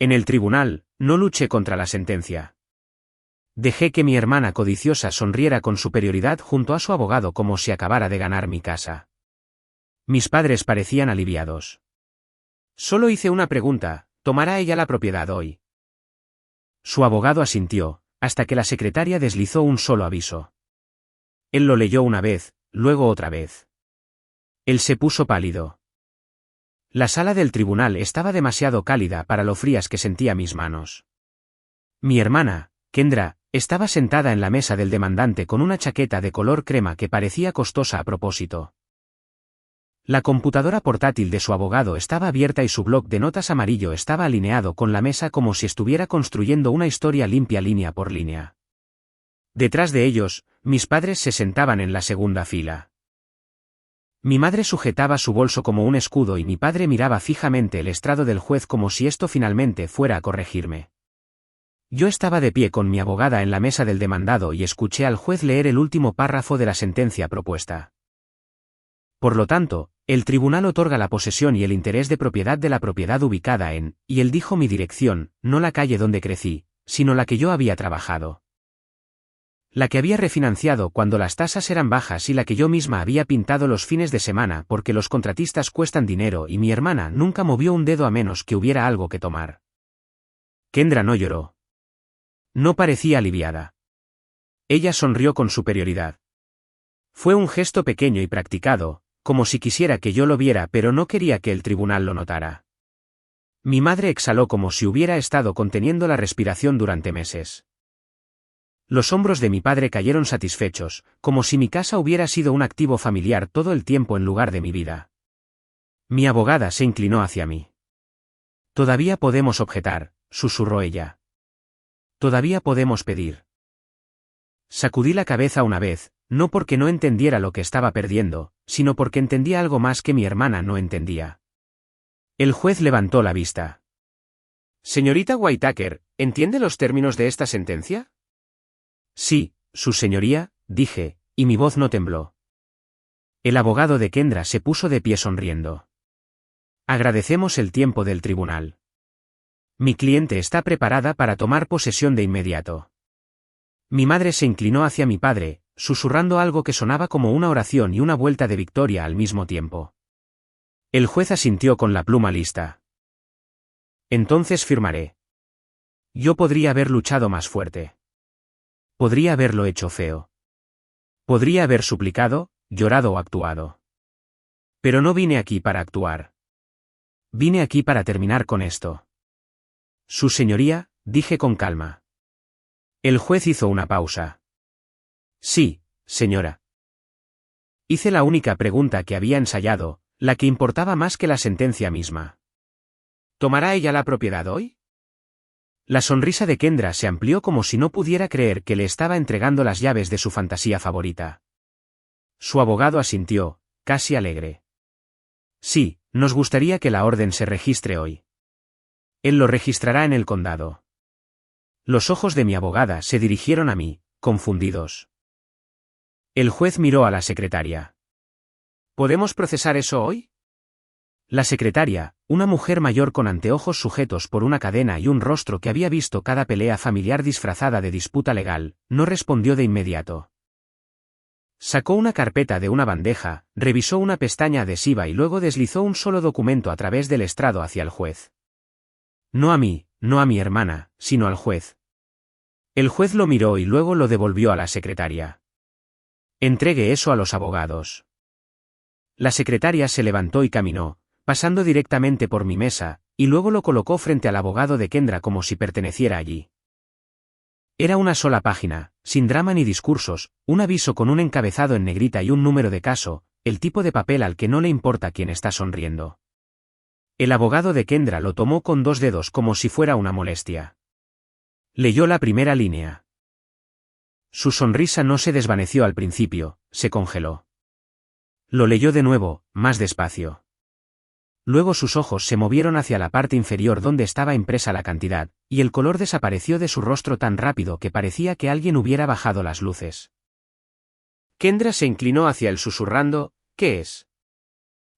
En el tribunal, no luché contra la sentencia. Dejé que mi hermana codiciosa sonriera con superioridad junto a su abogado como si acabara de ganar mi casa. Mis padres parecían aliviados. Solo hice una pregunta: ¿tomará ella la propiedad hoy? Su abogado asintió, hasta que la secretaria deslizó un solo aviso. Él lo leyó una vez, luego otra vez. Él se puso pálido. La sala del tribunal estaba demasiado cálida para lo frías que sentía mis manos. Mi hermana, Kendra, estaba sentada en la mesa del demandante con una chaqueta de color crema que parecía costosa a propósito. La computadora portátil de su abogado estaba abierta y su bloc de notas amarillo estaba alineado con la mesa como si estuviera construyendo una historia limpia línea por línea. Detrás de ellos, mis padres se sentaban en la segunda fila. Mi madre sujetaba su bolso como un escudo y mi padre miraba fijamente el estrado del juez como si esto finalmente fuera a corregirme. Yo estaba de pie con mi abogada en la mesa del demandado y escuché al juez leer el último párrafo de la sentencia propuesta. Por lo tanto, el tribunal otorga la posesión y el interés de propiedad de la propiedad ubicada en, y él dijo mi dirección, no la calle donde crecí, sino la que yo había trabajado. La que había refinanciado cuando las tasas eran bajas y la que yo misma había pintado los fines de semana porque los contratistas cuestan dinero y mi hermana nunca movió un dedo a menos que hubiera algo que tomar. Kendra no lloró. No parecía aliviada. Ella sonrió con superioridad. Fue un gesto pequeño y practicado, como si quisiera que yo lo viera pero no quería que el tribunal lo notara. Mi madre exhaló como si hubiera estado conteniendo la respiración durante meses. Los hombros de mi padre cayeron satisfechos, como si mi casa hubiera sido un activo familiar todo el tiempo en lugar de mi vida. Mi abogada se inclinó hacia mí. Todavía podemos objetar, susurró ella. Todavía podemos pedir. Sacudí la cabeza una vez, no porque no entendiera lo que estaba perdiendo, sino porque entendía algo más que mi hermana no entendía. El juez levantó la vista. Señorita Whitaker, ¿entiende los términos de esta sentencia? Sí, su señoría, dije, y mi voz no tembló. El abogado de Kendra se puso de pie sonriendo. Agradecemos el tiempo del tribunal. Mi cliente está preparada para tomar posesión de inmediato. Mi madre se inclinó hacia mi padre, susurrando algo que sonaba como una oración y una vuelta de victoria al mismo tiempo. El juez asintió con la pluma lista. Entonces firmaré. Yo podría haber luchado más fuerte. Podría haberlo hecho feo. Podría haber suplicado, llorado o actuado. Pero no vine aquí para actuar. Vine aquí para terminar con esto. Su señoría, dije con calma. El juez hizo una pausa. Sí, señora. Hice la única pregunta que había ensayado, la que importaba más que la sentencia misma. ¿Tomará ella la propiedad hoy? La sonrisa de Kendra se amplió como si no pudiera creer que le estaba entregando las llaves de su fantasía favorita. Su abogado asintió, casi alegre. Sí, nos gustaría que la orden se registre hoy. Él lo registrará en el condado. Los ojos de mi abogada se dirigieron a mí, confundidos. El juez miró a la secretaria. ¿Podemos procesar eso hoy? La secretaria, una mujer mayor con anteojos sujetos por una cadena y un rostro que había visto cada pelea familiar disfrazada de disputa legal, no respondió de inmediato. Sacó una carpeta de una bandeja, revisó una pestaña adhesiva y luego deslizó un solo documento a través del estrado hacia el juez. No a mí, no a mi hermana, sino al juez. El juez lo miró y luego lo devolvió a la secretaria. Entregue eso a los abogados. La secretaria se levantó y caminó, pasando directamente por mi mesa, y luego lo colocó frente al abogado de Kendra como si perteneciera allí. Era una sola página, sin drama ni discursos, un aviso con un encabezado en negrita y un número de caso, el tipo de papel al que no le importa quién está sonriendo. El abogado de Kendra lo tomó con dos dedos como si fuera una molestia. Leyó la primera línea. Su sonrisa no se desvaneció al principio, se congeló. Lo leyó de nuevo, más despacio. Luego sus ojos se movieron hacia la parte inferior donde estaba impresa la cantidad, y el color desapareció de su rostro tan rápido que parecía que alguien hubiera bajado las luces. Kendra se inclinó hacia él susurrando, ¿qué es?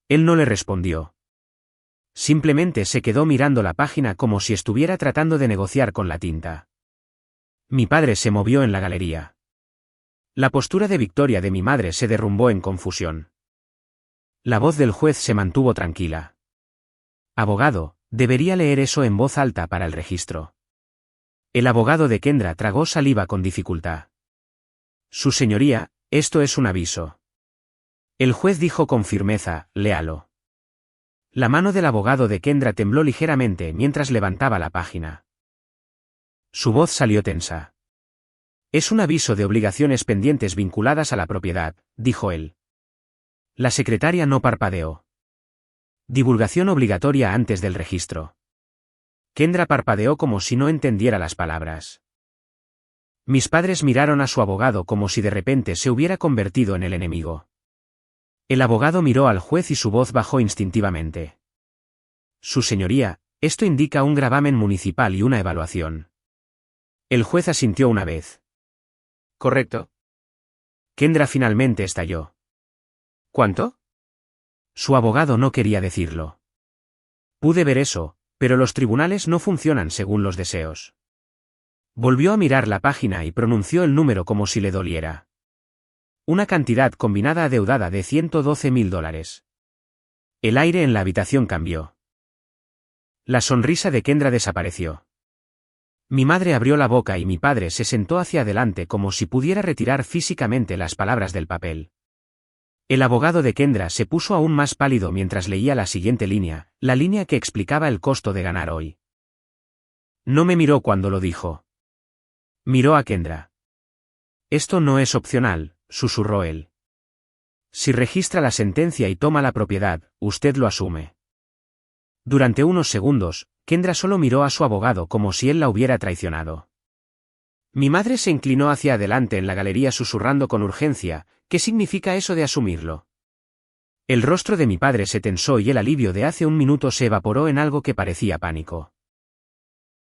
Él no le respondió. Simplemente se quedó mirando la página como si estuviera tratando de negociar con la tinta. Mi padre se movió en la galería. La postura de victoria de mi madre se derrumbó en confusión. La voz del juez se mantuvo tranquila. Abogado, debería leer eso en voz alta para el registro. El abogado de Kendra tragó saliva con dificultad. Su señoría, esto es un aviso. El juez dijo con firmeza, léalo. La mano del abogado de Kendra tembló ligeramente mientras levantaba la página. Su voz salió tensa. Es un aviso de obligaciones pendientes vinculadas a la propiedad, dijo él. La secretaria no parpadeó. Divulgación obligatoria antes del registro. Kendra parpadeó como si no entendiera las palabras. Mis padres miraron a su abogado como si de repente se hubiera convertido en el enemigo. El abogado miró al juez y su voz bajó instintivamente. Su señoría, esto indica un gravamen municipal y una evaluación. El juez asintió una vez. ¿Correcto? Kendra finalmente estalló. ¿Cuánto? Su abogado no quería decirlo. Pude ver eso, pero los tribunales no funcionan según los deseos. Volvió a mirar la página y pronunció el número como si le doliera. Una cantidad combinada adeudada de $112.000. El aire en la habitación cambió. La sonrisa de Kendra desapareció. Mi madre abrió la boca y mi padre se sentó hacia adelante como si pudiera retirar físicamente las palabras del papel. El abogado de Kendra se puso aún más pálido mientras leía la siguiente línea, la línea que explicaba el costo de ganar hoy. No me miró cuando lo dijo. Miró a Kendra. Esto no es opcional, susurró él. Si registra la sentencia y toma la propiedad, usted lo asume. Durante unos segundos, Kendra solo miró a su abogado como si él la hubiera traicionado. Mi madre se inclinó hacia adelante en la galería susurrando con urgencia, ¿qué significa eso de asumirlo? El rostro de mi padre se tensó y el alivio de hace un minuto se evaporó en algo que parecía pánico.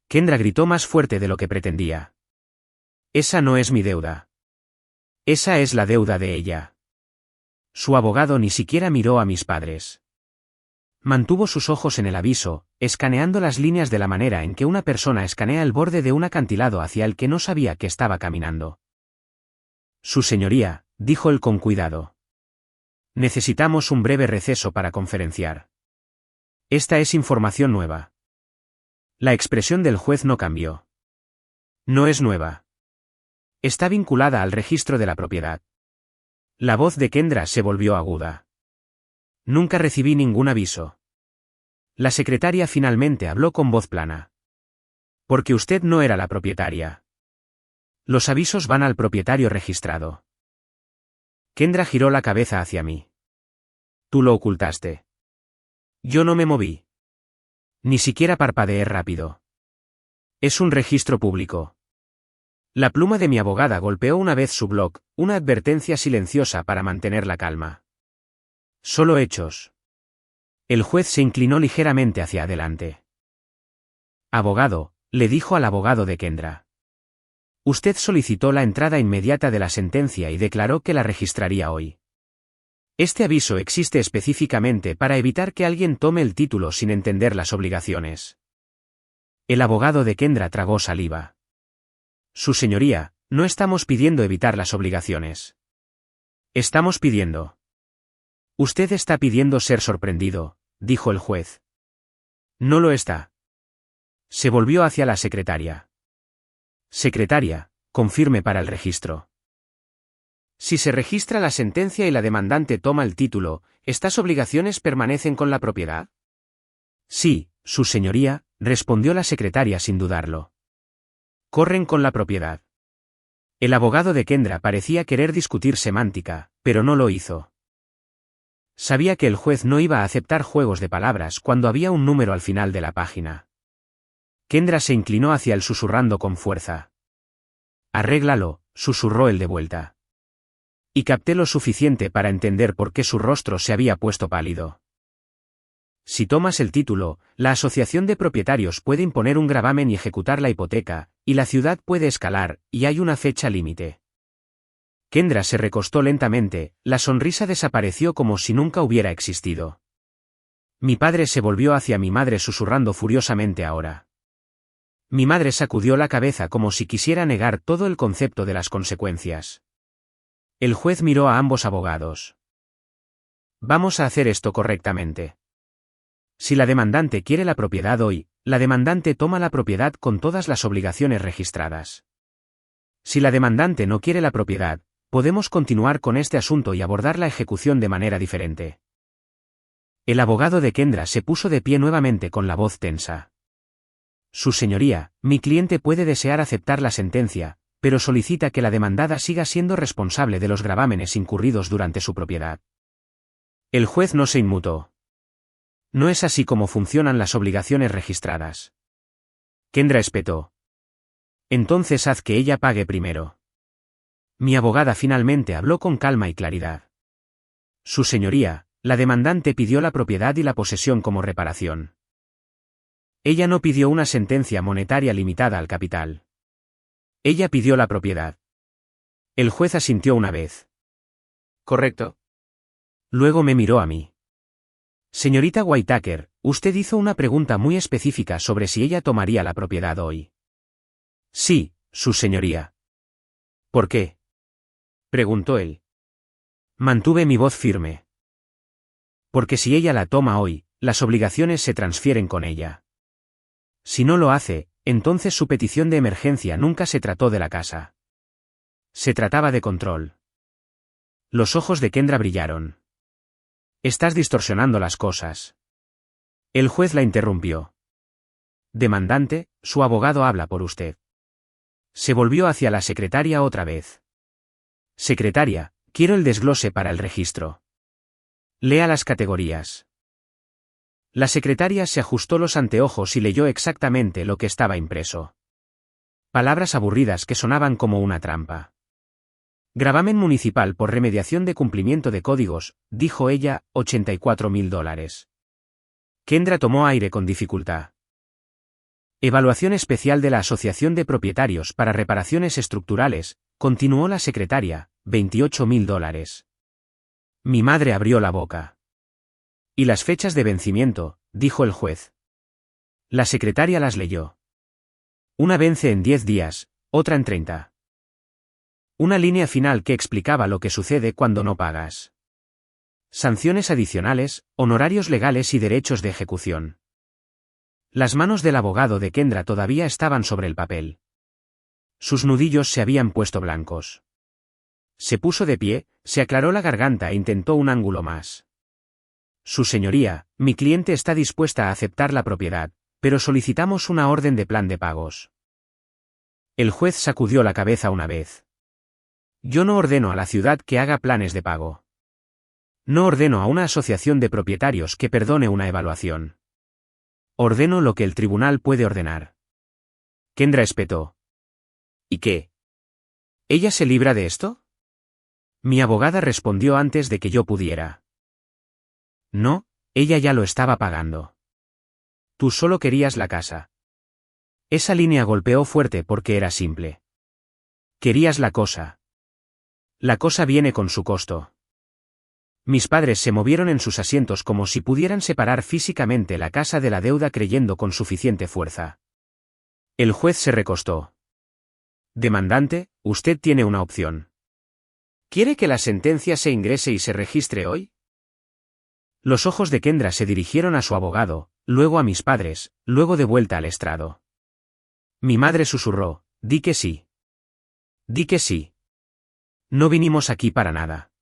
Kendra gritó más fuerte de lo que pretendía. Esa no es mi deuda. Esa es la deuda de ella. Su abogado ni siquiera miró a mis padres. Mantuvo sus ojos en el aviso, escaneando las líneas de la manera en que una persona escanea el borde de un acantilado hacia el que no sabía que estaba caminando. Su señoría, dijo él con cuidado. Necesitamos un breve receso para conferenciar. Esta es información nueva. La expresión del juez no cambió. No es nueva. Está vinculada al registro de la propiedad. La voz de Kendra se volvió aguda. Nunca recibí ningún aviso. La secretaria finalmente habló con voz plana. Porque usted no era la propietaria. Los avisos van al propietario registrado. Kendra giró la cabeza hacia mí. Tú lo ocultaste. Yo no me moví. Ni siquiera parpadeé rápido. Es un registro público. La pluma de mi abogada golpeó una vez su bloc, una advertencia silenciosa para mantener la calma. Solo hechos. El juez se inclinó ligeramente hacia adelante. Abogado, le dijo al abogado de Kendra. Usted solicitó la entrada inmediata de la sentencia y declaró que la registraría hoy. Este aviso existe específicamente para evitar que alguien tome el título sin entender las obligaciones. El abogado de Kendra tragó saliva. Su señoría, no estamos pidiendo evitar las obligaciones. Estamos pidiendo. Usted está pidiendo ser sorprendido, dijo el juez. No lo está. Se volvió hacia la secretaria. Secretaria, confirme para el registro. Si se registra la sentencia y la demandante toma el título, ¿estas obligaciones permanecen con la propiedad? Sí, su señoría, respondió la secretaria sin dudarlo. Corren con la propiedad. El abogado de Kendra parecía querer discutir semántica, pero no lo hizo. Sabía que el juez no iba a aceptar juegos de palabras cuando había un número al final de la página. Kendra se inclinó hacia él susurrando con fuerza. Arréglalo, susurró él de vuelta. Y capté lo suficiente para entender por qué su rostro se había puesto pálido. Si tomas el título, la asociación de propietarios puede imponer un gravamen y ejecutar la hipoteca, y la ciudad puede escalar, y hay una fecha límite. Kendra se recostó lentamente, la sonrisa desapareció como si nunca hubiera existido. Mi padre se volvió hacia mi madre susurrando furiosamente ahora. Mi madre sacudió la cabeza como si quisiera negar todo el concepto de las consecuencias. El juez miró a ambos abogados. Vamos a hacer esto correctamente. Si la demandante quiere la propiedad hoy, la demandante toma la propiedad con todas las obligaciones registradas. Si la demandante no quiere la propiedad, podemos continuar con este asunto y abordar la ejecución de manera diferente. El abogado de Kendra se puso de pie nuevamente con la voz tensa. Su señoría, mi cliente puede desear aceptar la sentencia, pero solicita que la demandada siga siendo responsable de los gravámenes incurridos durante su propiedad. El juez no se inmutó. No es así como funcionan las obligaciones registradas. Kendra espetó. Entonces haz que ella pague primero. Mi abogada finalmente habló con calma y claridad. Su señoría, la demandante pidió la propiedad y la posesión como reparación. Ella no pidió una sentencia monetaria limitada al capital. Ella pidió la propiedad. El juez asintió una vez. Correcto. Luego me miró a mí. Señorita Whitaker, usted hizo una pregunta muy específica sobre si ella tomaría la propiedad hoy. Sí, su señoría. ¿Por qué? Preguntó él. Mantuve mi voz firme. Porque si ella la toma hoy, las obligaciones se transfieren con ella. Si no lo hace, entonces su petición de emergencia nunca se trató de la casa. Se trataba de control. Los ojos de Kendra brillaron. Estás distorsionando las cosas. El juez la interrumpió. Demandante, su abogado habla por usted. Se volvió hacia la secretaria otra vez. Secretaria, quiero el desglose para el registro. Lea las categorías. La secretaria se ajustó los anteojos y leyó exactamente lo que estaba impreso. Palabras aburridas que sonaban como una trampa. Gravamen municipal por remediación de cumplimiento de códigos, dijo ella, $84.000. Kendra tomó aire con dificultad. Evaluación especial de la Asociación de Propietarios para reparaciones estructurales, continuó la secretaria, $28.000. Mi madre abrió la boca. Y las fechas de vencimiento, dijo el juez. La secretaria las leyó. Una vence en 10 días, otra en 30. Una línea final que explicaba lo que sucede cuando no pagas. Sanciones adicionales, honorarios legales y derechos de ejecución. Las manos del abogado de Kendra todavía estaban sobre el papel. Sus nudillos se habían puesto blancos. Se puso de pie, se aclaró la garganta e intentó un ángulo más. Su señoría, mi cliente está dispuesta a aceptar la propiedad, pero solicitamos una orden de plan de pagos. El juez sacudió la cabeza una vez. Yo no ordeno a la ciudad que haga planes de pago. No ordeno a una asociación de propietarios que perdone una evaluación. Ordeno lo que el tribunal puede ordenar. Kendra espetó. ¿Y qué? ¿Ella se libra de esto? Mi abogada respondió antes de que yo pudiera. No, ella ya lo estaba pagando. Tú solo querías la casa. Esa línea golpeó fuerte porque era simple. Querías la cosa. La cosa viene con su costo. Mis padres se movieron en sus asientos como si pudieran separar físicamente la casa de la deuda creyendo con suficiente fuerza. El juez se recostó. Demandante, usted tiene una opción. ¿Quiere que la sentencia se ingrese y se registre hoy? Los ojos de Kendra se dirigieron a su abogado, luego a mis padres, luego de vuelta al estrado. Mi madre susurró, di que sí. Di que sí. No vinimos aquí para nada.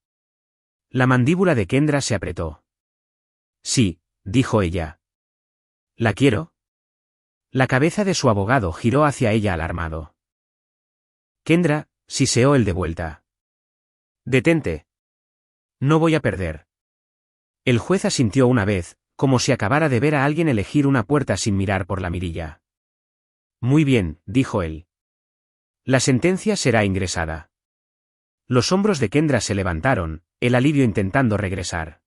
La mandíbula de Kendra se apretó. Sí, dijo ella. ¿La quiero? La cabeza de su abogado giró hacia ella alarmado. Kendra, siseó él de vuelta. Detente. No voy a perder. El juez asintió una vez, como si acabara de ver a alguien elegir una puerta sin mirar por la mirilla. Muy bien, dijo él. La sentencia será ingresada. Los hombros de Kendra se levantaron, el alivio intentando regresar.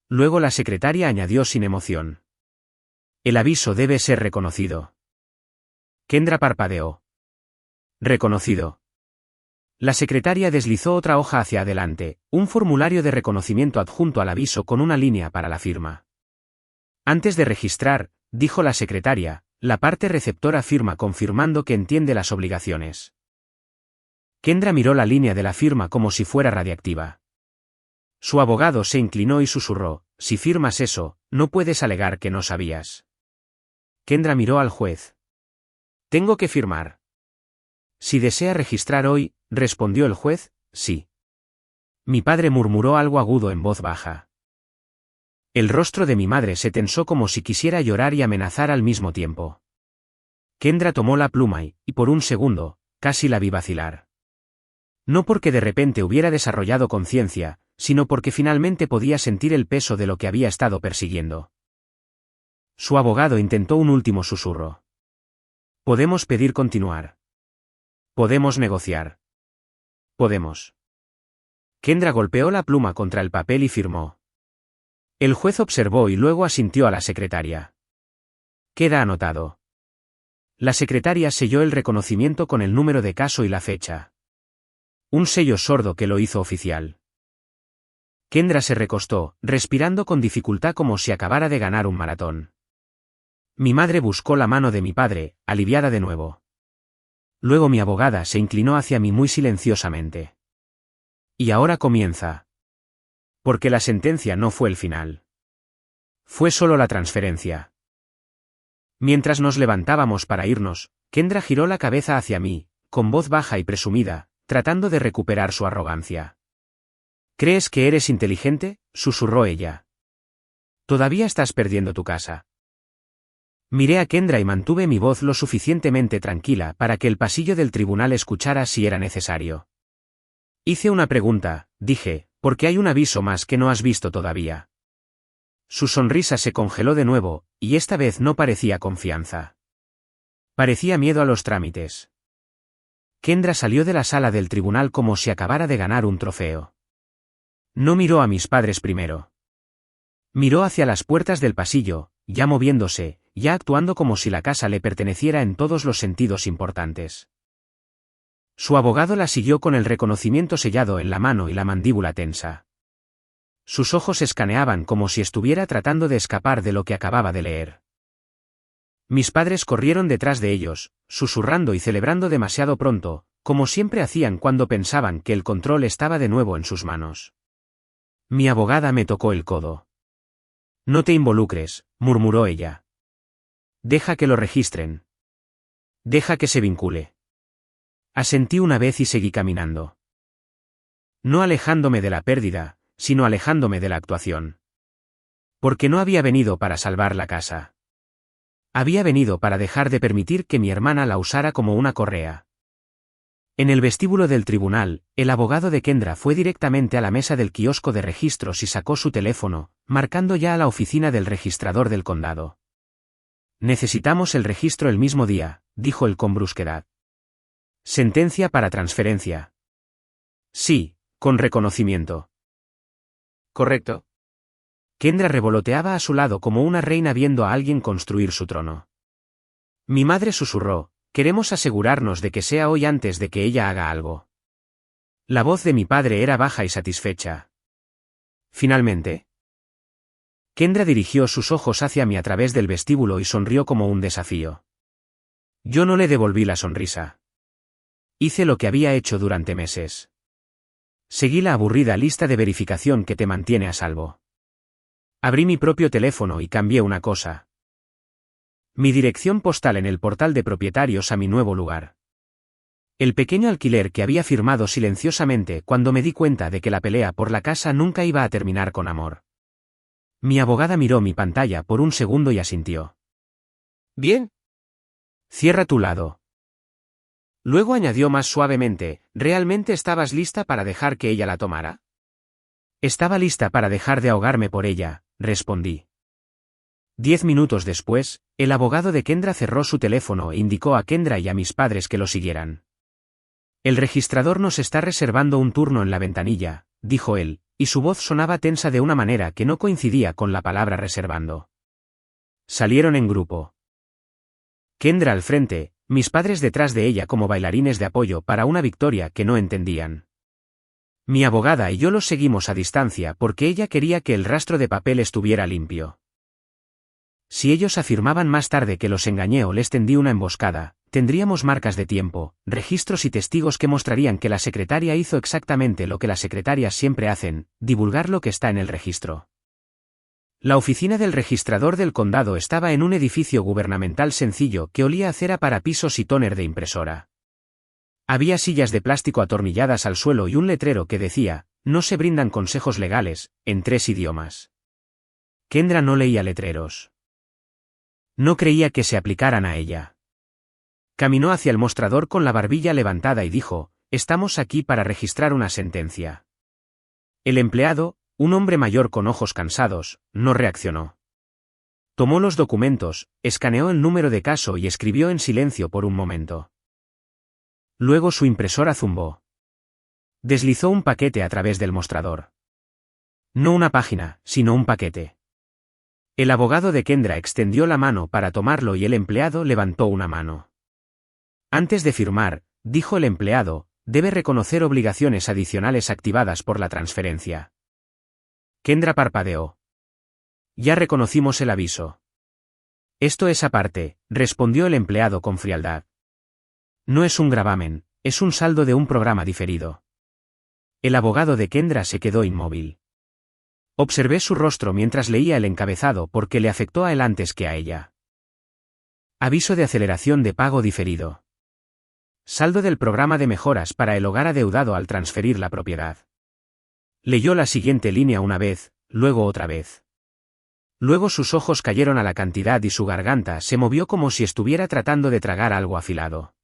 Luego la secretaria añadió sin emoción. El aviso debe ser reconocido. Kendra parpadeó. Reconocido. La secretaria deslizó otra hoja hacia adelante, un formulario de reconocimiento adjunto al aviso con una línea para la firma. Antes de registrar, dijo la secretaria, la parte receptora firma confirmando que entiende las obligaciones. Kendra miró la línea de la firma como si fuera radiactiva. Su abogado se inclinó y susurró, si firmas eso, no puedes alegar que no sabías. Kendra miró al juez. Tengo que firmar. Si desea registrar hoy, respondió el juez, sí. Mi padre murmuró algo agudo en voz baja. El rostro de mi madre se tensó como si quisiera llorar y amenazar al mismo tiempo. Kendra tomó la pluma y por un segundo, casi la vi vacilar. No porque de repente hubiera desarrollado conciencia, sino porque finalmente podía sentir el peso de lo que había estado persiguiendo. Su abogado intentó un último susurro. Podemos pedir continuar. Podemos negociar. Podemos. Kendra golpeó la pluma contra el papel y firmó. El juez observó y luego asintió a la secretaria. Queda anotado. La secretaria selló el reconocimiento con el número de caso y la fecha. Un sello sordo que lo hizo oficial. Kendra se recostó, respirando con dificultad como si acabara de ganar un maratón. Mi madre buscó la mano de mi padre, aliviada de nuevo. Luego mi abogada se inclinó hacia mí muy silenciosamente. Y ahora comienza. Porque la sentencia no fue el final. Fue solo la transferencia. Mientras nos levantábamos para irnos, Kendra giró la cabeza hacia mí, con voz baja y presumida, tratando de recuperar su arrogancia. ¿Crees que eres inteligente?, susurró ella. Todavía estás perdiendo tu casa. Miré a Kendra y mantuve mi voz lo suficientemente tranquila para que el pasillo del tribunal escuchara si era necesario. Hice una pregunta, dije, porque hay un aviso más que no has visto todavía. Su sonrisa se congeló de nuevo, y esta vez no parecía confianza. Parecía miedo a los trámites. Kendra salió de la sala del tribunal como si acabara de ganar un trofeo. No miró a mis padres primero. Miró hacia las puertas del pasillo, ya moviéndose, ya actuando como si la casa le perteneciera en todos los sentidos importantes. Su abogado la siguió con el reconocimiento sellado en la mano y la mandíbula tensa. Sus ojos escaneaban como si estuviera tratando de escapar de lo que acababa de leer. Mis padres corrieron detrás de ellos, susurrando y celebrando demasiado pronto, como siempre hacían cuando pensaban que el control estaba de nuevo en sus manos. Mi abogada me tocó el codo. No te involucres, murmuró ella. Deja que lo registren. Deja que se vincule. Asentí una vez y seguí caminando. No alejándome de la pérdida, sino alejándome de la actuación. Porque no había venido para salvar la casa. Había venido para dejar de permitir que mi hermana la usara como una correa. En el vestíbulo del tribunal, el abogado de Kendra fue directamente a la mesa del kiosco de registros y sacó su teléfono, marcando ya a la oficina del registrador del condado. Necesitamos el registro el mismo día, dijo él con brusquedad. Sentencia para transferencia. Sí, con reconocimiento. Correcto. Kendra revoloteaba a su lado como una reina viendo a alguien construir su trono. Mi madre susurró, queremos asegurarnos de que sea hoy antes de que ella haga algo. La voz de mi padre era baja y satisfecha. Finalmente. Kendra dirigió sus ojos hacia mí a través del vestíbulo y sonrió como un desafío. Yo no le devolví la sonrisa. Hice lo que había hecho durante meses. Seguí la aburrida lista de verificación que te mantiene a salvo. Abrí mi propio teléfono y cambié una cosa. Mi dirección postal en el portal de propietarios a mi nuevo lugar. El pequeño alquiler que había firmado silenciosamente cuando me di cuenta de que la pelea por la casa nunca iba a terminar con amor. Mi abogada miró mi pantalla por un segundo y asintió. Bien. Cierra tu lado. Luego añadió más suavemente, ¿realmente estabas lista para dejar que ella la tomara? Estaba lista para dejar de ahogarme por ella, respondí. 10 minutos después, el abogado de Kendra cerró su teléfono e indicó a Kendra y a mis padres que lo siguieran. El registrador nos está reservando un turno en la ventanilla, dijo él, y su voz sonaba tensa de una manera que no coincidía con la palabra reservando. Salieron en grupo. Kendra al frente, mis padres detrás de ella como bailarines de apoyo para una victoria que no entendían. Mi abogada y yo los seguimos a distancia porque ella quería que el rastro de papel estuviera limpio. Si ellos afirmaban más tarde que los engañé o les tendí una emboscada, tendríamos marcas de tiempo, registros y testigos que mostrarían que la secretaria hizo exactamente lo que las secretarias siempre hacen, divulgar lo que está en el registro. La oficina del registrador del condado estaba en un edificio gubernamental sencillo que olía a cera para pisos y tóner de impresora. Había sillas de plástico atornilladas al suelo y un letrero que decía, no se brindan consejos legales, en 3 idiomas. Kendra no leía letreros. No creía que se aplicaran a ella. Caminó hacia el mostrador con la barbilla levantada y dijo, estamos aquí para registrar una sentencia. El empleado, un hombre mayor con ojos cansados, no reaccionó. Tomó los documentos, escaneó el número de caso y escribió en silencio por un momento. Luego su impresora zumbó. Deslizó un paquete a través del mostrador. No una página, sino un paquete. El abogado de Kendra extendió la mano para tomarlo y el empleado levantó una mano. Antes de firmar, dijo el empleado, debe reconocer obligaciones adicionales activadas por la transferencia. Kendra parpadeó. Ya reconocimos el aviso. Esto es aparte, respondió el empleado con frialdad. No es un gravamen, es un saldo de un programa diferido. El abogado de Kendra se quedó inmóvil. Observé su rostro mientras leía el encabezado porque le afectó a él antes que a ella. Aviso de aceleración de pago diferido. Saldo del programa de mejoras para el hogar adeudado al transferir la propiedad. Leyó la siguiente línea una vez, luego otra vez. Luego sus ojos cayeron a la cantidad y su garganta se movió como si estuviera tratando de tragar algo afilado.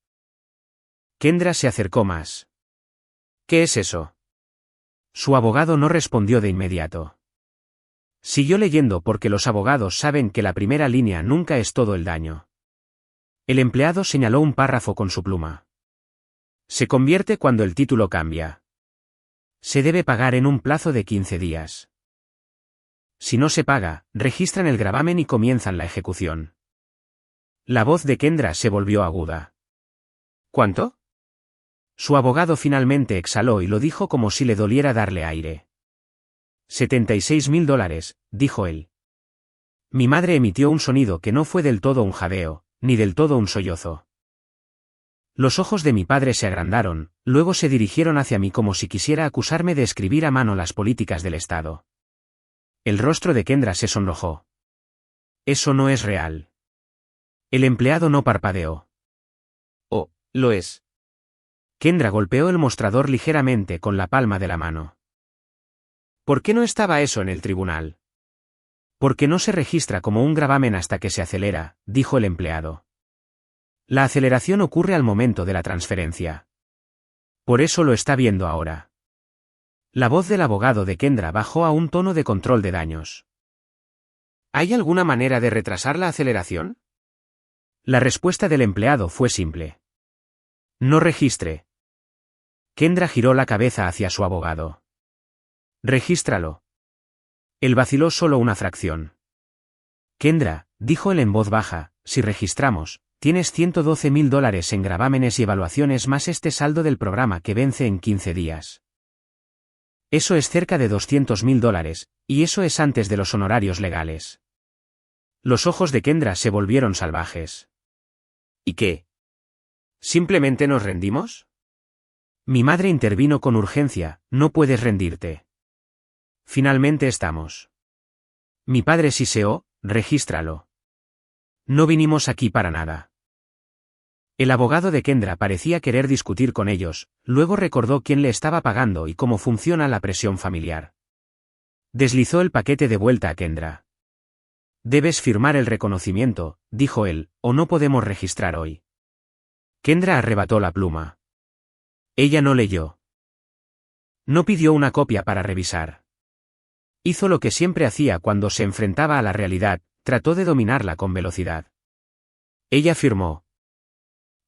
Kendra se acercó más. ¿Qué es eso? Su abogado no respondió de inmediato. Siguió leyendo porque los abogados saben que la primera línea nunca es todo el daño. El empleado señaló un párrafo con su pluma. Se convierte cuando el título cambia. Se debe pagar en un plazo de 15 días. Si no se paga, registran el gravamen y comienzan la ejecución. La voz de Kendra se volvió aguda. ¿Cuánto? Su abogado finalmente exhaló y lo dijo como si le doliera darle aire. $76.000, dijo él. Mi madre emitió un sonido que no fue del todo un jadeo, ni del todo un sollozo. Los ojos de mi padre se agrandaron, luego se dirigieron hacia mí como si quisiera acusarme de escribir a mano las políticas del Estado. El rostro de Kendra se sonrojó. Eso no es real. El empleado no parpadeó. Oh, lo es. Kendra golpeó el mostrador ligeramente con la palma de la mano. ¿Por qué no estaba eso en el tribunal? Porque no se registra como un gravamen hasta que se acelera, dijo el empleado. La aceleración ocurre al momento de la transferencia. Por eso lo está viendo ahora. La voz del abogado de Kendra bajó a un tono de control de daños. ¿Hay alguna manera de retrasar la aceleración? La respuesta del empleado fue simple. No registre. Kendra giró la cabeza hacia su abogado. Regístralo. Él vaciló solo una fracción. Kendra, dijo él en voz baja, si registramos, tienes $112.000 en gravámenes y evaluaciones más este saldo del programa que vence en 15 días. Eso es cerca de $200.000, y eso es antes de los honorarios legales. Los ojos de Kendra se volvieron salvajes. ¿Y qué? ¿Simplemente nos rendimos? Mi madre intervino con urgencia, no puedes rendirte. Finalmente estamos. Mi padre siseó, regístralo. No vinimos aquí para nada. El abogado de Kendra parecía querer discutir con ellos, luego recordó quién le estaba pagando y cómo funciona la presión familiar. Deslizó el paquete de vuelta a Kendra. Debes firmar el reconocimiento, dijo él, o no podemos registrar hoy. Kendra arrebató la pluma. Ella no leyó. No pidió una copia para revisar. Hizo lo que siempre hacía cuando se enfrentaba a la realidad, trató de dominarla con velocidad. Ella firmó.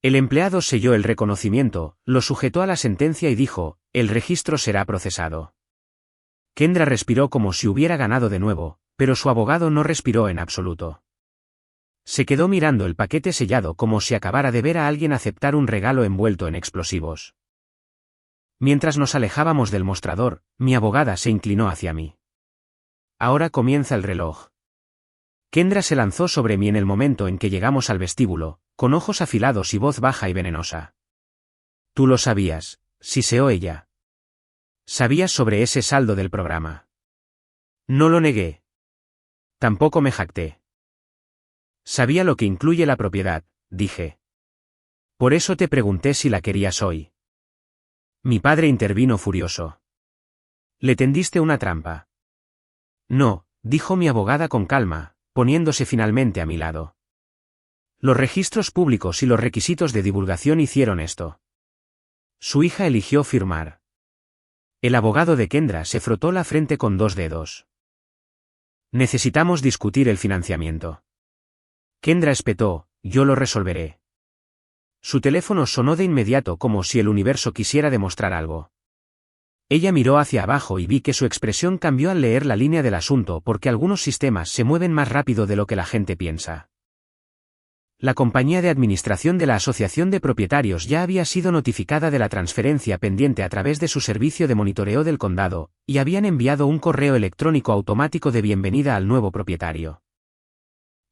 El empleado selló el reconocimiento, lo sujetó a la sentencia y dijo, el registro será procesado. Kendra respiró como si hubiera ganado de nuevo, pero su abogado no respiró en absoluto. Se quedó mirando el paquete sellado como si acabara de ver a alguien aceptar un regalo envuelto en explosivos. Mientras nos alejábamos del mostrador, mi abogada se inclinó hacia mí. Ahora comienza el reloj. Kendra se lanzó sobre mí en el momento en que llegamos al vestíbulo, con ojos afilados y voz baja y venenosa. Tú lo sabías, siseó ella. Sabías sobre ese saldo del programa. No lo negué. Tampoco me jacté. Sabía lo que incluye la propiedad, dije. Por eso te pregunté si la querías hoy. Mi padre intervino furioso. Le tendiste una trampa. No, dijo mi abogada con calma, poniéndose finalmente a mi lado. Los registros públicos y los requisitos de divulgación hicieron esto. Su hija eligió firmar. El abogado de Kendra se frotó la frente con 2 dedos. Necesitamos discutir el financiamiento. Kendra espetó, yo lo resolveré. Su teléfono sonó de inmediato como si el universo quisiera demostrar algo. Ella miró hacia abajo y vi que su expresión cambió al leer la línea del asunto porque algunos sistemas se mueven más rápido de lo que la gente piensa. La compañía de administración de la Asociación de Propietarios ya había sido notificada de la transferencia pendiente a través de su servicio de monitoreo del condado, y habían enviado un correo electrónico automático de bienvenida al nuevo propietario.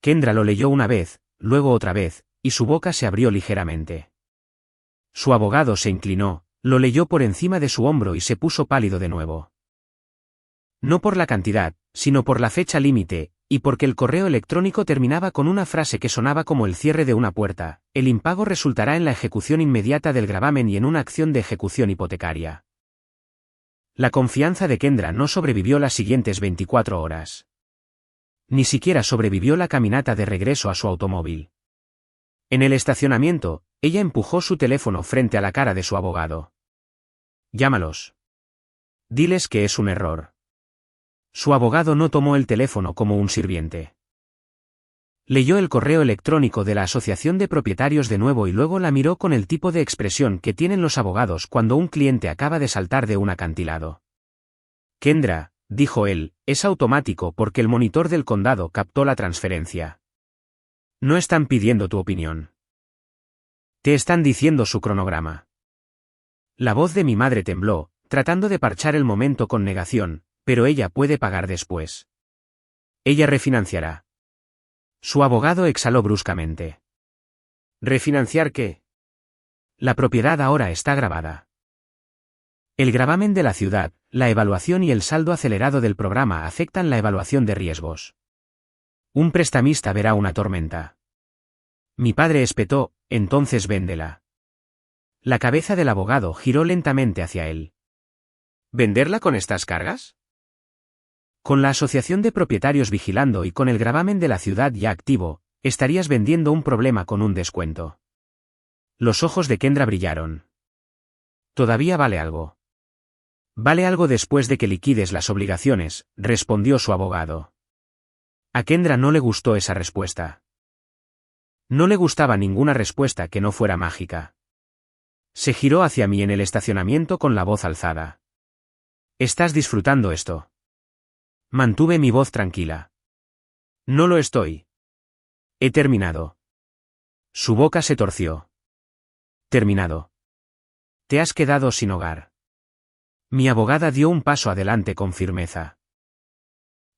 Kendra lo leyó una vez, luego otra vez, y su boca se abrió ligeramente. Su abogado se inclinó, lo leyó por encima de su hombro y se puso pálido de nuevo. No por la cantidad, sino por la fecha límite, y porque el correo electrónico terminaba con una frase que sonaba como el cierre de una puerta: el impago resultará en la ejecución inmediata del gravamen y en una acción de ejecución hipotecaria. La confianza de Kendra no sobrevivió las siguientes 24 horas. Ni siquiera sobrevivió la caminata de regreso a su automóvil. En el estacionamiento, ella empujó su teléfono frente a la cara de su abogado. Llámalos. Diles que es un error. Su abogado no tomó el teléfono como un sirviente. Leyó el correo electrónico de la Asociación de Propietarios de nuevo y luego la miró con el tipo de expresión que tienen los abogados cuando un cliente acaba de saltar de un acantilado. Kendra, dijo él, es automático porque el monitor del condado captó la transferencia. No están pidiendo tu opinión. Te están diciendo su cronograma. La voz de mi madre tembló, tratando de parchar el momento con negación, pero ella puede pagar después. Ella refinanciará. Su abogado exhaló bruscamente. ¿Refinanciar qué? La propiedad ahora está gravada. El gravamen de la ciudad, la evaluación y el saldo acelerado del programa afectan la evaluación de riesgos. Un prestamista verá una tormenta. Mi padre espetó, entonces véndela. La cabeza del abogado giró lentamente hacia él. ¿Venderla con estas cargas? Con la asociación de propietarios vigilando y con el gravamen de la ciudad ya activo, estarías vendiendo un problema con un descuento. Los ojos de Kendra brillaron. Todavía vale algo. Vale algo después de que liquides las obligaciones, respondió su abogado. A Kendra no le gustó esa respuesta. No le gustaba ninguna respuesta que no fuera mágica. Se giró hacia mí en el estacionamiento con la voz alzada. ¿Estás disfrutando esto? Mantuve mi voz tranquila. No lo estoy. He terminado. Su boca se torció. Terminado. Te has quedado sin hogar. Mi abogada dio un paso adelante con firmeza.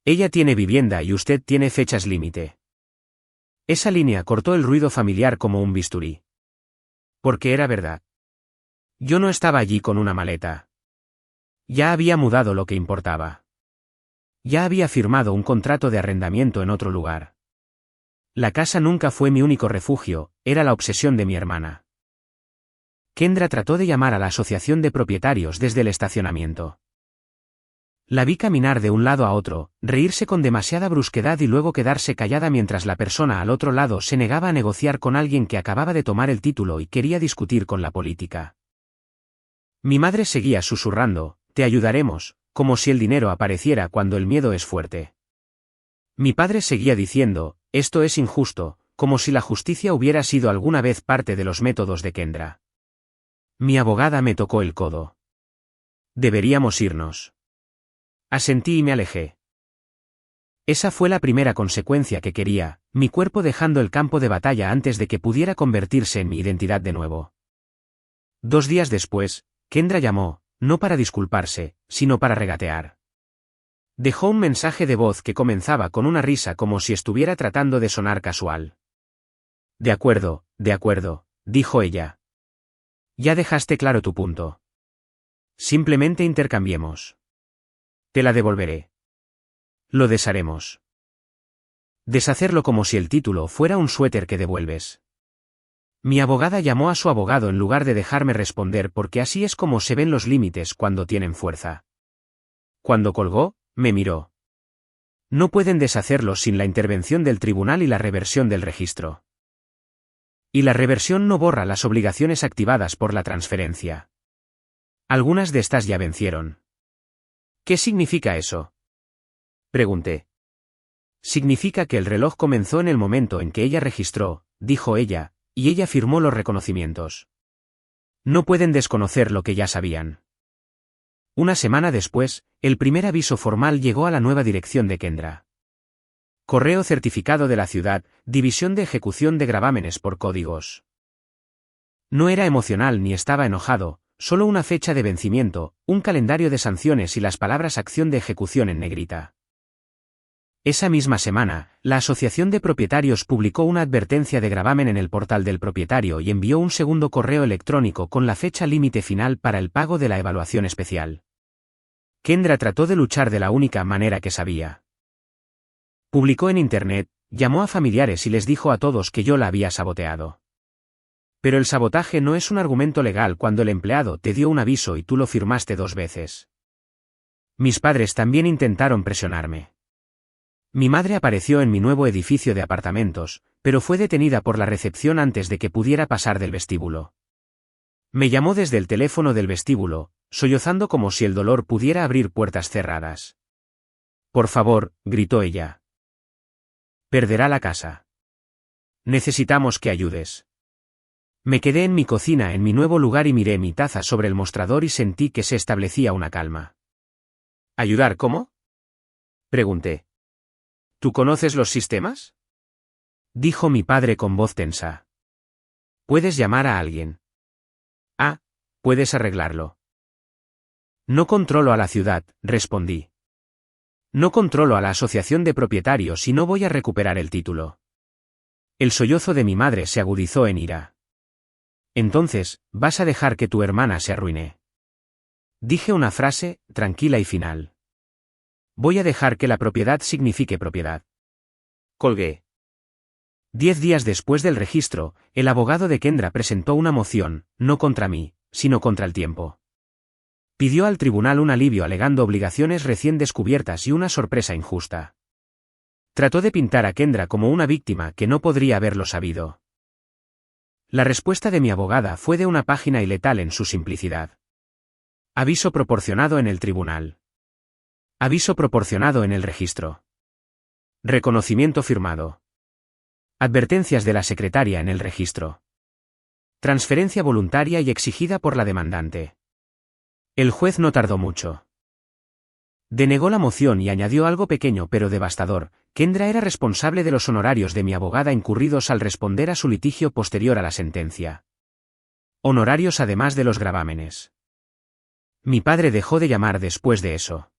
Ella tiene vivienda y usted tiene fechas límite. Esa línea cortó el ruido familiar como un bisturí. Porque era verdad. Yo no estaba allí con una maleta. Ya había mudado lo que importaba. Ya había firmado un contrato de arrendamiento en otro lugar. La casa nunca fue mi único refugio, era la obsesión de mi hermana. Kendra trató de llamar a la asociación de propietarios desde el estacionamiento. La vi caminar de un lado a otro, reírse con demasiada brusquedad y luego quedarse callada mientras la persona al otro lado se negaba a negociar con alguien que acababa de tomar el título y quería discutir con la política. Mi madre seguía susurrando, te ayudaremos, como si el dinero apareciera cuando el miedo es fuerte. Mi padre seguía diciendo, esto es injusto, como si la justicia hubiera sido alguna vez parte de los métodos de Kendra. Mi abogada me tocó el codo. Deberíamos irnos. Asentí y me alejé. Esa fue la primera consecuencia que quería, mi cuerpo dejando el campo de batalla antes de que pudiera convertirse en mi identidad de nuevo. 2 días después, Kendra llamó, no para disculparse, sino para regatear. Dejó un mensaje de voz que comenzaba con una risa como si estuviera tratando de sonar casual. De acuerdo, dijo ella. Ya dejaste claro tu punto. Simplemente intercambiemos. Te la devolveré. Lo desharemos. Deshacerlo como si el título fuera un suéter que devuelves. Mi abogada llamó a su abogado en lugar de dejarme responder porque así es como se ven los límites cuando tienen fuerza. Cuando colgó, me miró. No pueden deshacerlo sin la intervención del tribunal y la reversión del registro. Y la reversión no borra las obligaciones activadas por la transferencia. Algunas de estas ya vencieron. ¿Qué significa eso? Pregunté. Significa que el reloj comenzó en el momento en que ella registró, dijo ella, y ella firmó los reconocimientos. No pueden desconocer lo que ya sabían. Una semana después, el primer aviso formal llegó a la nueva dirección de Kendra. Correo certificado de la ciudad, División de Ejecución de Gravámenes por Códigos. No era emocional ni estaba enojado, solo una fecha de vencimiento, un calendario de sanciones y las palabras acción de ejecución en negrita. Esa misma semana, la Asociación de Propietarios publicó una advertencia de gravamen en el portal del propietario y envió un segundo correo electrónico con la fecha límite final para el pago de la evaluación especial. Kendra trató de luchar de la única manera que sabía. Publicó en Internet, llamó a familiares y les dijo a todos que yo la había saboteado. Pero el sabotaje no es un argumento legal cuando el empleado te dio un aviso y tú lo firmaste 2 veces. Mis padres también intentaron presionarme. Mi madre apareció en mi nuevo edificio de apartamentos, pero fue detenida por la recepción antes de que pudiera pasar del vestíbulo. Me llamó desde el teléfono del vestíbulo, sollozando como si el dolor pudiera abrir puertas cerradas. Por favor, gritó ella. Perderá la casa. Necesitamos que ayudes. Me quedé en mi cocina en mi nuevo lugar y miré mi taza sobre el mostrador y sentí que se establecía una calma. ¿Ayudar cómo? Pregunté. ¿Tú conoces los sistemas? Dijo mi padre con voz tensa. Puedes llamar a alguien. Ah, puedes arreglarlo. No controlo a la ciudad, respondí. No controlo a la asociación de propietarios y no voy a recuperar el título. El sollozo de mi madre se agudizó en ira. Entonces, vas a dejar que tu hermana se arruine. Dije una frase, tranquila y final. Voy a dejar que la propiedad signifique propiedad. Colgué. 10 días después del registro, el abogado de Kendra presentó una moción, no contra mí, sino contra el tiempo. Pidió al tribunal un alivio alegando obligaciones recién descubiertas y una sorpresa injusta. Trató de pintar a Kendra como una víctima que no podría haberlo sabido. La respuesta de mi abogada fue de una página y letal en su simplicidad. Aviso proporcionado en el tribunal. Aviso proporcionado en el registro. Reconocimiento firmado. Advertencias de la secretaria en el registro. Transferencia voluntaria y exigida por la demandante. El juez no tardó mucho. Denegó la moción y añadió algo pequeño pero devastador: Kendra era responsable de los honorarios de mi abogada incurridos al responder a su litigio posterior a la sentencia. Honorarios además de los gravámenes. Mi padre dejó de llamar después de eso.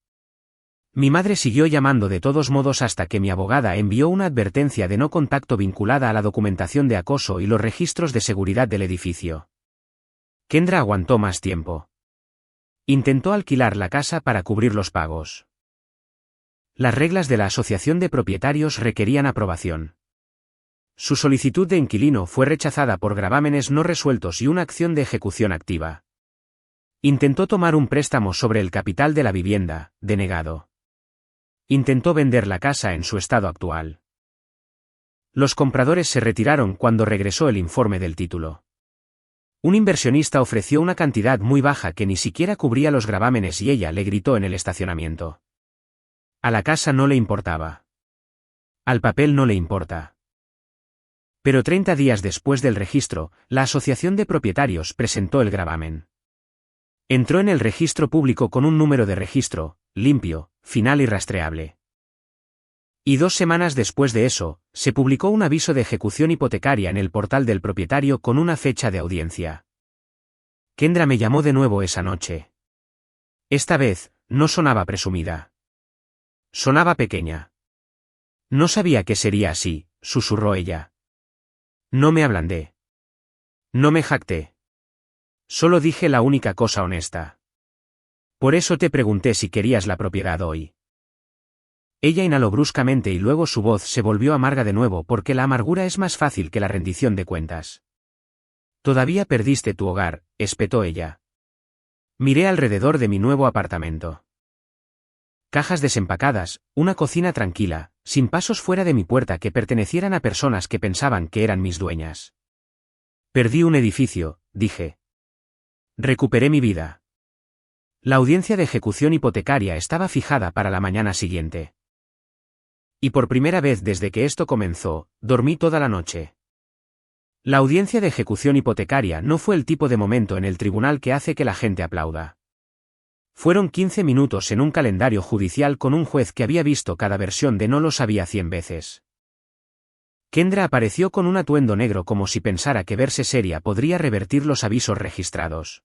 Mi madre siguió llamando de todos modos hasta que mi abogada envió una advertencia de no contacto vinculada a la documentación de acoso y los registros de seguridad del edificio. Kendra aguantó más tiempo. Intentó alquilar la casa para cubrir los pagos. Las reglas de la asociación de propietarios requerían aprobación. Su solicitud de inquilino fue rechazada por gravámenes no resueltos y una acción de ejecución activa. Intentó tomar un préstamo sobre el capital de la vivienda, denegado. Intentó vender la casa en su estado actual. Los compradores se retiraron cuando regresó el informe del título. Un inversionista ofreció una cantidad muy baja que ni siquiera cubría los gravámenes y ella le gritó en el estacionamiento. A la casa no le importaba. Al papel no le importa. Pero 30 días después del registro, la asociación de propietarios presentó el gravamen. Entró en el registro público con un número de registro, limpio, final y rastreable. Y 2 semanas después de eso, se publicó un aviso de ejecución hipotecaria en el portal del propietario con una fecha de audiencia. Kendra me llamó de nuevo esa noche. Esta vez, no sonaba presumida. Sonaba pequeña. No sabía que sería así, susurró ella. No me ablandé. No me jacté. Solo dije la única cosa honesta. Por eso te pregunté si querías la propiedad hoy. Ella inhaló bruscamente y luego su voz se volvió amarga de nuevo porque la amargura es más fácil que la rendición de cuentas. Todavía perdiste tu hogar, espetó ella. Miré alrededor de mi nuevo apartamento. Cajas desempacadas, una cocina tranquila, sin pasos fuera de mi puerta que pertenecieran a personas que pensaban que eran mis dueñas. Perdí un edificio, dije. Recuperé mi vida. La audiencia de ejecución hipotecaria estaba fijada para la mañana siguiente. Y por primera vez desde que esto comenzó, dormí toda la noche. La audiencia de ejecución hipotecaria no fue el tipo de momento en el tribunal que hace que la gente aplauda. Fueron 15 minutos en un calendario judicial con un juez que había visto cada versión de No lo sabía 100 veces. Kendra apareció con un atuendo negro como si pensara que verse seria podría revertir los avisos registrados.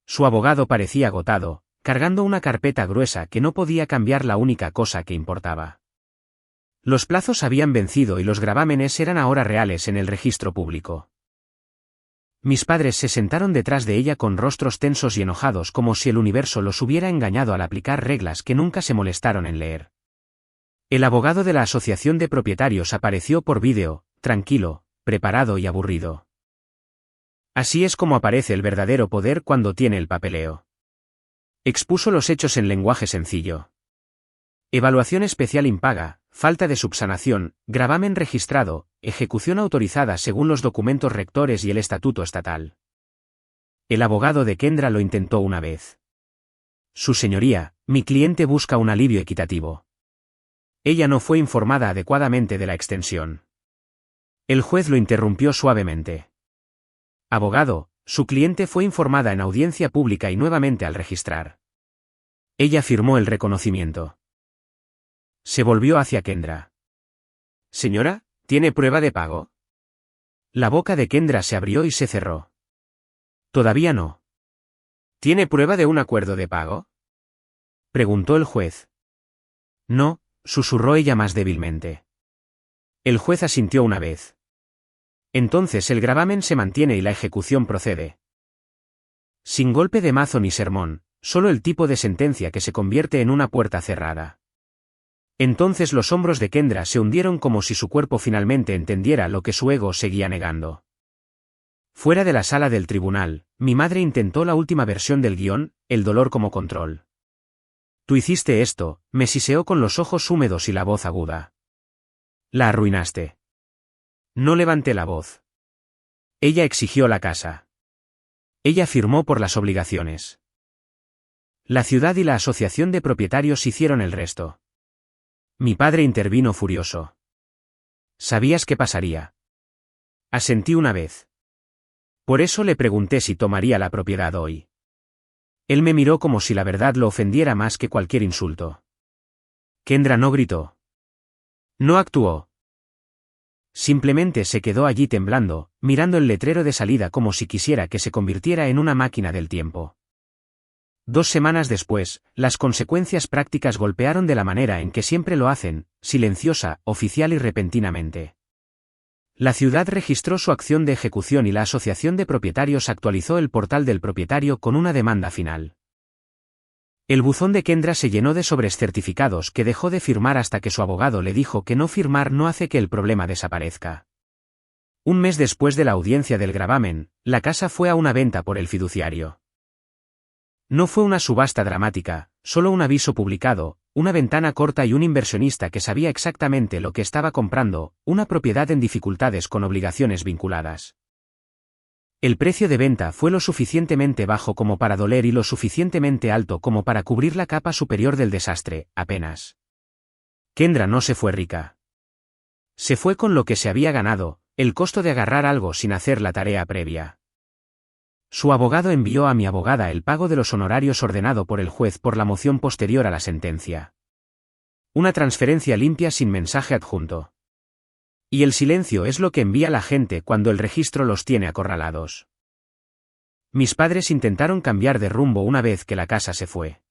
Su abogado parecía agotado, cargando una carpeta gruesa que no podía cambiar la única cosa que importaba. Los plazos habían vencido y los gravámenes eran ahora reales en el registro público. Mis padres se sentaron detrás de ella con rostros tensos y enojados como si el universo los hubiera engañado al aplicar reglas que nunca se molestaron en leer. El abogado de la Asociación de Propietarios apareció por vídeo, tranquilo, preparado y aburrido. Así es como aparece el verdadero poder cuando tiene el papeleo. Expuso los hechos en lenguaje sencillo. Evaluación especial impaga, falta de subsanación, gravamen registrado, ejecución autorizada según los documentos rectores y el estatuto estatal. El abogado de Kendra lo intentó una vez. Su señoría, mi cliente busca un alivio equitativo. Ella no fue informada adecuadamente de la extensión. El juez lo interrumpió suavemente. Abogado, su cliente fue informada en audiencia pública y nuevamente al registrar. Ella firmó el reconocimiento. Se volvió hacia Kendra. Señora, ¿tiene prueba de pago? La boca de Kendra se abrió y se cerró. Todavía no. ¿Tiene prueba de un acuerdo de pago? Preguntó el juez. No, susurró ella más débilmente. El juez asintió una vez. Entonces el gravamen se mantiene y la ejecución procede. Sin golpe de mazo ni sermón, solo el tipo de sentencia que se convierte en una puerta cerrada. Entonces los hombros de Kendra se hundieron como si su cuerpo finalmente entendiera lo que su ego seguía negando. Fuera de la sala del tribunal, mi madre intentó la última versión del guión, el dolor como control. Tú hiciste esto, me siseó con los ojos húmedos y la voz aguda. La arruinaste. No levanté la voz. Ella exigió la casa. Ella firmó por las obligaciones. La ciudad y la asociación de propietarios hicieron el resto. Mi padre intervino furioso. ¿Sabías qué pasaría? Asentí una vez. Por eso le pregunté si tomaría la propiedad hoy. Él me miró como si la verdad lo ofendiera más que cualquier insulto. Kendra no gritó. No actuó. Simplemente se quedó allí temblando, mirando el letrero de salida como si quisiera que se convirtiera en una máquina del tiempo. 2 semanas después, las consecuencias prácticas golpearon de la manera en que siempre lo hacen, silenciosa, oficial y repentinamente. La ciudad registró su acción de ejecución y la asociación de propietarios actualizó el portal del propietario con una demanda final. El buzón de Kendra se llenó de sobres certificados que dejó de firmar hasta que su abogado le dijo que no firmar no hace que el problema desaparezca. Un mes después de la audiencia del gravamen, la casa fue a una venta por el fiduciario. No fue una subasta dramática, solo un aviso publicado, una ventana corta y un inversionista que sabía exactamente lo que estaba comprando, una propiedad en dificultades con obligaciones vinculadas. El precio de venta fue lo suficientemente bajo como para doler y lo suficientemente alto como para cubrir la capa superior del desastre, apenas. Kendra no se fue rica. Se fue con lo que se había ganado, el costo de agarrar algo sin hacer la tarea previa. Su abogado envió a mi abogada el pago de los honorarios ordenado por el juez por la moción posterior a la sentencia. Una transferencia limpia sin mensaje adjunto. Y el silencio es lo que envía la gente cuando el registro los tiene acorralados. Mis padres intentaron cambiar de rumbo una vez que la casa se fue.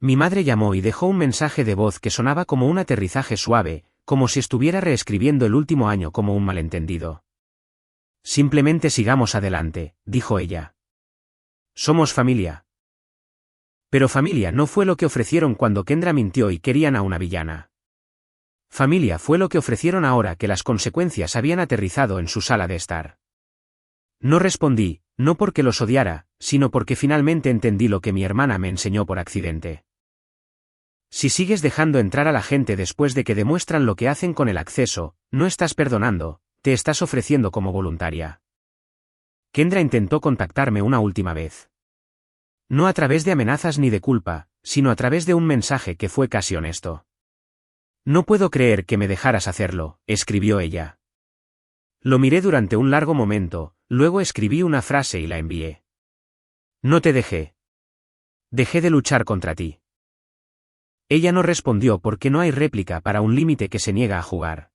Mi madre llamó y dejó un mensaje de voz que sonaba como un aterrizaje suave, como si estuviera reescribiendo el último año como un malentendido. Simplemente sigamos adelante, dijo ella. Somos familia. Pero familia no fue lo que ofrecieron cuando Kendra mintió y querían a una villana. Familia fue lo que ofrecieron ahora que las consecuencias habían aterrizado en su sala de estar. No respondí, no porque los odiara, sino porque finalmente entendí lo que mi hermana me enseñó por accidente. Si sigues dejando entrar a la gente después de que demuestran lo que hacen con el acceso, no estás perdonando, te estás ofreciendo como voluntaria. Kendra intentó contactarme una última vez. No a través de amenazas ni de culpa, sino a través de un mensaje que fue casi honesto. No puedo creer que me dejaras hacerlo, escribió ella. Lo miré durante un largo momento, luego escribí una frase y la envié. No te dejé. Dejé de luchar contra ti. Ella no respondió porque no hay réplica para un límite que se niega a jugar.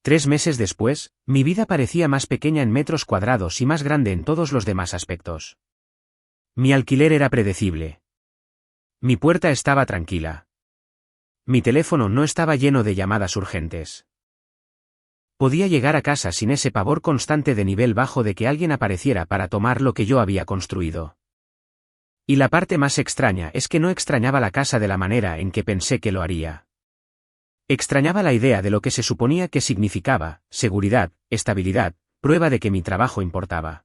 3 meses después, mi vida parecía más pequeña en metros cuadrados y más grande en todos los demás aspectos. Mi alquiler era predecible. Mi puerta estaba tranquila. Mi teléfono no estaba lleno de llamadas urgentes. Podía llegar a casa sin ese pavor constante de nivel bajo de que alguien apareciera para tomar lo que yo había construido. Y la parte más extraña es que no extrañaba la casa de la manera en que pensé que lo haría. Extrañaba la idea de lo que se suponía que significaba, seguridad, estabilidad, prueba de que mi trabajo importaba.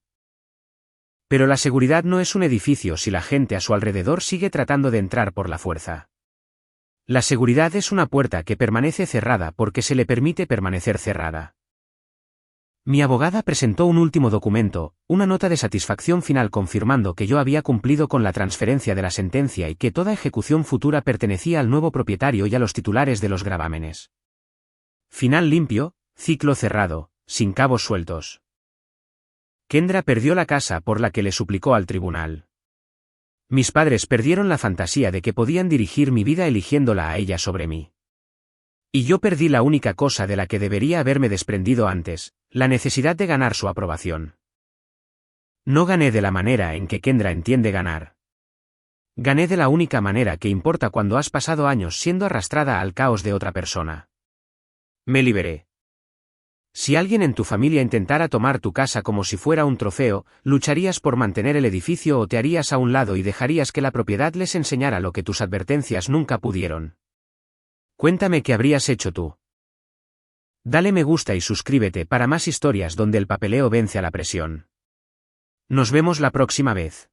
Pero la seguridad no es un edificio si la gente a su alrededor sigue tratando de entrar por la fuerza. La seguridad es una puerta que permanece cerrada porque se le permite permanecer cerrada. Mi abogada presentó un último documento, una nota de satisfacción final confirmando que yo había cumplido con la transferencia de la sentencia y que toda ejecución futura pertenecía al nuevo propietario y a los titulares de los gravámenes. Final limpio, ciclo cerrado, sin cabos sueltos. Kendra perdió la casa por la que le suplicó al tribunal. Mis padres perdieron la fantasía de que podían dirigir mi vida eligiéndola a ella sobre mí. Y yo perdí la única cosa de la que debería haberme desprendido antes, la necesidad de ganar su aprobación. No gané de la manera en que Kendra entiende ganar. Gané de la única manera que importa cuando has pasado años siendo arrastrada al caos de otra persona. Me liberé. Si alguien en tu familia intentara tomar tu casa como si fuera un trofeo, lucharías por mantener el edificio o te harías a un lado y dejarías que la propiedad les enseñara lo que tus advertencias nunca pudieron. Cuéntame qué habrías hecho tú. Dale me gusta y suscríbete para más historias donde el papeleo vence a la presión. Nos vemos la próxima vez.